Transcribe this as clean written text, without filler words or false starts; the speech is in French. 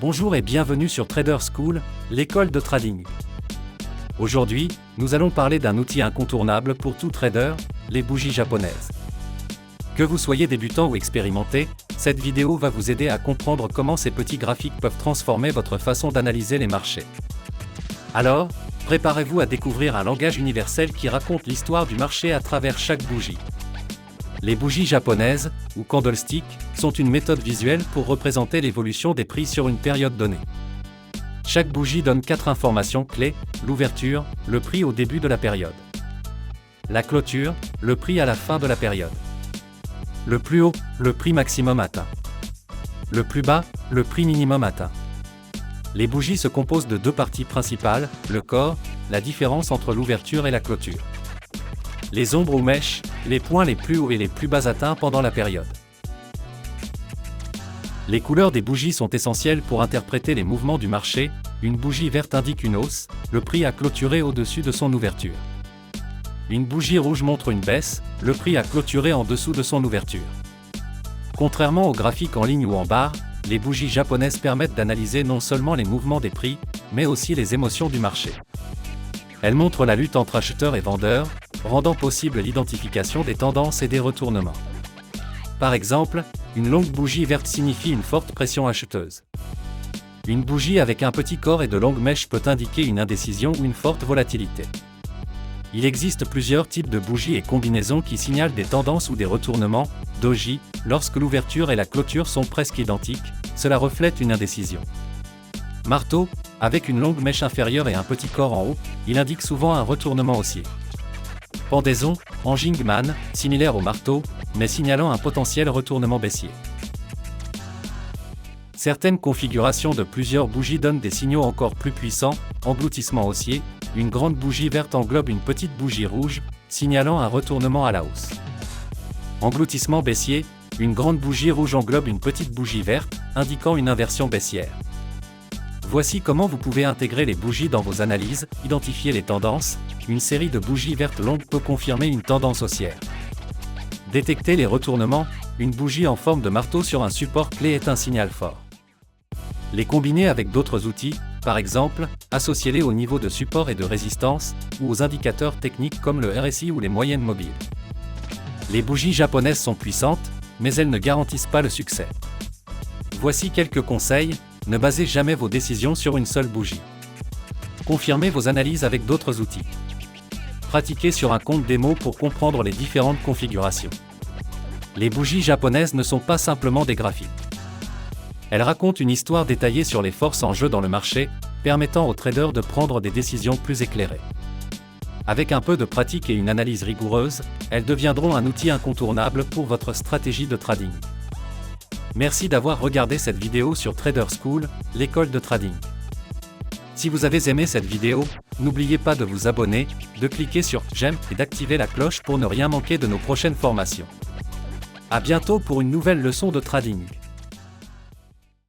Bonjour et bienvenue sur Trader School, l'école de trading. Aujourd'hui, nous allons parler d'un outil incontournable pour tout trader, les bougies japonaises. Que vous soyez débutant ou expérimenté, cette vidéo va vous aider à comprendre comment ces petits graphiques peuvent transformer votre façon d'analyser les marchés. Alors, préparez-vous à découvrir un langage universel qui raconte l'histoire du marché à travers chaque bougie. Les bougies japonaises, ou candlesticks, sont une méthode visuelle pour représenter l'évolution des prix sur une période donnée. Chaque bougie donne 4 informations clés: l'ouverture, le prix au début de la période; la clôture, le prix à la fin de la période; le plus haut, le prix maximum atteint; le plus bas, le prix minimum atteint. Les bougies se composent de 2 parties principales, le corps, la différence entre l'ouverture et la clôture; les ombres ou mèches, les points les plus hauts et les plus bas atteints pendant la période. Les couleurs des bougies sont essentielles pour interpréter les mouvements du marché. Une bougie verte indique une hausse, le prix a clôturé au-dessus de son ouverture. Une bougie rouge montre une baisse, le prix a clôturé en dessous de son ouverture. Contrairement aux graphiques en ligne ou en barre, les bougies japonaises permettent d'analyser non seulement les mouvements des prix, mais aussi les émotions du marché. Elles montrent la lutte entre acheteurs et vendeurs, rendant possible l'identification des tendances et des retournements. Par exemple, une longue bougie verte signifie une forte pression acheteuse. Une bougie avec un petit corps et de longues mèches peut indiquer une indécision ou une forte volatilité. Il existe plusieurs types de bougies et combinaisons qui signalent des tendances ou des retournements. Doji, lorsque l'ouverture et la clôture sont presque identiques, cela reflète une indécision. Marteau, avec une longue mèche inférieure et un petit corps en haut, il indique souvent un retournement haussier. Pendaison, en Jingman, similaire au marteau, mais signalant un potentiel retournement baissier. Certaines configurations de plusieurs bougies donnent des signaux encore plus puissants. Engloutissement haussier, une grande bougie verte englobe une petite bougie rouge, signalant un retournement à la hausse. Engloutissement baissier, une grande bougie rouge englobe une petite bougie verte, indiquant une inversion baissière. Voici comment vous pouvez intégrer les bougies dans vos analyses, identifier les tendances. Une série de bougies vertes longues peut confirmer une tendance haussière. Détecter les retournements, une bougie en forme de marteau sur un support clé est un signal fort. Les combiner avec d'autres outils, par exemple, associez-les au niveau de support et de résistance, ou aux indicateurs techniques comme le RSI ou les moyennes mobiles. Les bougies japonaises sont puissantes, mais elles ne garantissent pas le succès. Voici quelques conseils. Ne basez jamais vos décisions sur une seule bougie. Confirmez vos analyses avec d'autres outils. Pratiquez sur un compte démo pour comprendre les différentes configurations. Les bougies japonaises ne sont pas simplement des graphiques. Elles racontent une histoire détaillée sur les forces en jeu dans le marché, permettant aux traders de prendre des décisions plus éclairées. Avec un peu de pratique et une analyse rigoureuse, elles deviendront un outil incontournable pour votre stratégie de trading. Merci d'avoir regardé cette vidéo sur Trader School, l'école de trading. Si vous avez aimé cette vidéo, n'oubliez pas de vous abonner, de cliquer sur j'aime et d'activer la cloche pour ne rien manquer de nos prochaines formations. À bientôt pour une nouvelle leçon de trading.